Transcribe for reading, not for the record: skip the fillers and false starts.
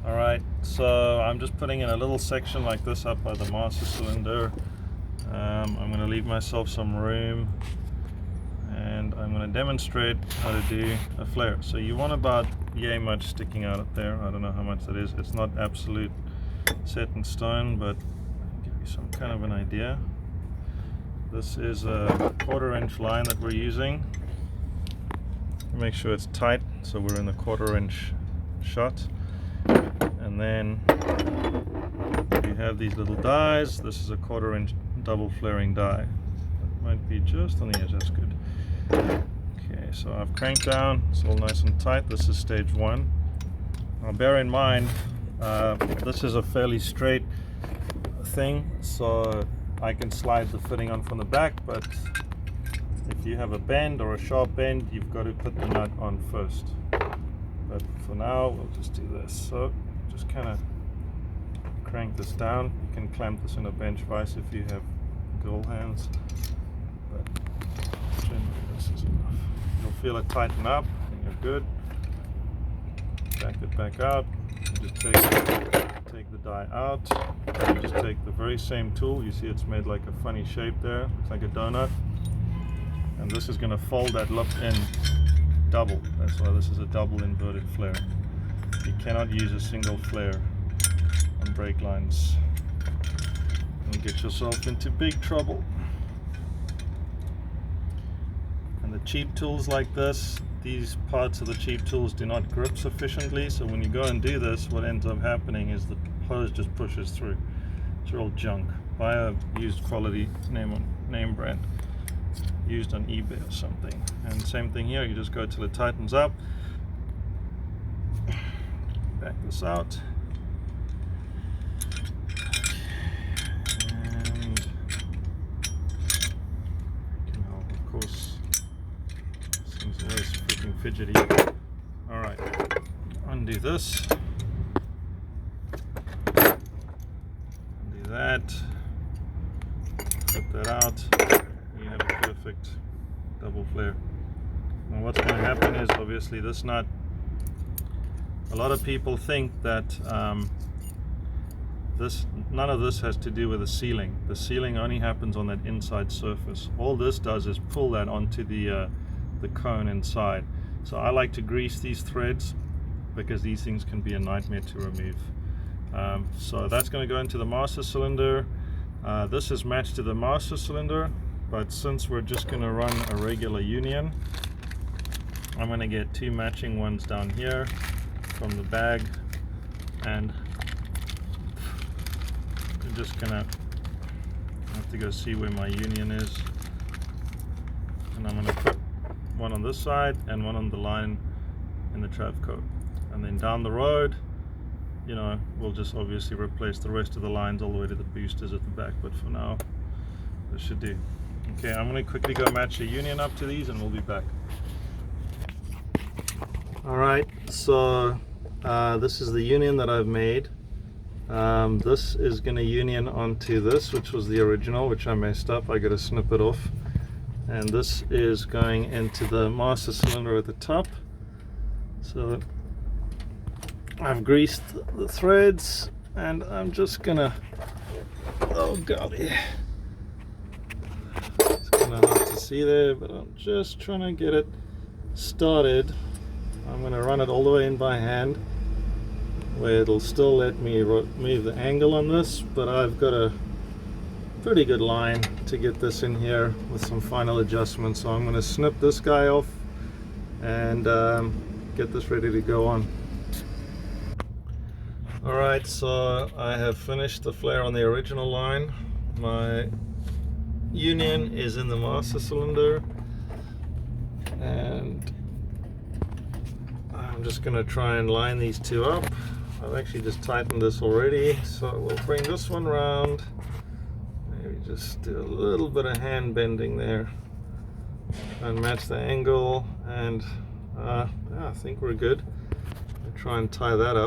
Alright, so I'm just putting in a little section like this up by the master cylinder. I'm going to leave myself some room, and I'm going to demonstrate how to do a flare. So you want about yay much sticking out up there. I don't know how much that is. It's not absolute set in stone, but I'll give you some kind of an idea. This is a 1/4 inch line that we're using. Make sure it's tight, so we're in the 1/4 inch shot. And then we have these little dies. This is a 1/4 inch double flaring die. That might be just on the edge. That's good. Okay, so I've cranked down. It's all nice and tight. This is stage 1. Now bear in mind, this is a fairly straight thing, so I can slide the fitting on from the back, but if you have a bend or a sharp bend, you've got to put the nut on first. But for now, we'll just do this. So just kind of crank this down. You can clamp this in a bench vise if you have girl hands, but generally this is enough. You'll feel it tighten up and you're good. Back it back out. You just take the die out. You just take the very same tool. You see it's made like a funny shape there. Looks like a donut. And this is going to fold that loop in double. That's why this is a double inverted flare. You cannot use a single flare on brake lines and get yourself into big trouble. And the cheap tools like this, these parts of the cheap tools do not grip sufficiently, so when you go and do this, what ends up happening is the hose just pushes through. It's real junk. Buy a used quality name brand, used on eBay or something. And same thing here, you just go till it tightens up. Back this out. And of course, this thing's always freaking fidgety. Alright, undo this. Undo that. Put that out. You have a perfect double flare. Now what's going to happen is obviously this nut, a lot of people think that none of this has to do with the sealing. The sealing only happens on that inside surface. All this does is pull that onto the cone inside. So I like to grease these threads because these things can be a nightmare to remove. So that's going to go into the master cylinder. This is matched to the master cylinder, but since we're just going to run a regular union, I'm going to get 2 matching ones down here from the bag, and I'm just going to have to go see where my union is, and I'm going to put one on this side and one on the line in the Travco, and then down the road, you know, we'll just obviously replace the rest of the lines all the way to the boosters at the back, but for now this should do. Okay, I'm going to quickly go match a union up to these and we'll be back. Alright, so this is the union that I've made. This is going to union onto this, which was the original, which I messed up. I got to snip it off. And this is going into the master cylinder at the top. So I've greased the threads, and I'm just gonna, oh golly, it's kind of hard to see there, but I'm just trying to get it started. I'm going to run it all the way in by hand, where it'll still let me move the angle on this, but I've got a pretty good line to get this in here with some final adjustments. So I'm going to snip this guy off and get this ready to go on. Alright, so I have finished the flare on the original line. My union is in the master cylinder, and I'm just going to try and line these two up. I've actually just tightened this already, so we'll bring this one round. Maybe just do a little bit of hand bending there and match the angle, and yeah, I think we're good. I'll try and tie that up.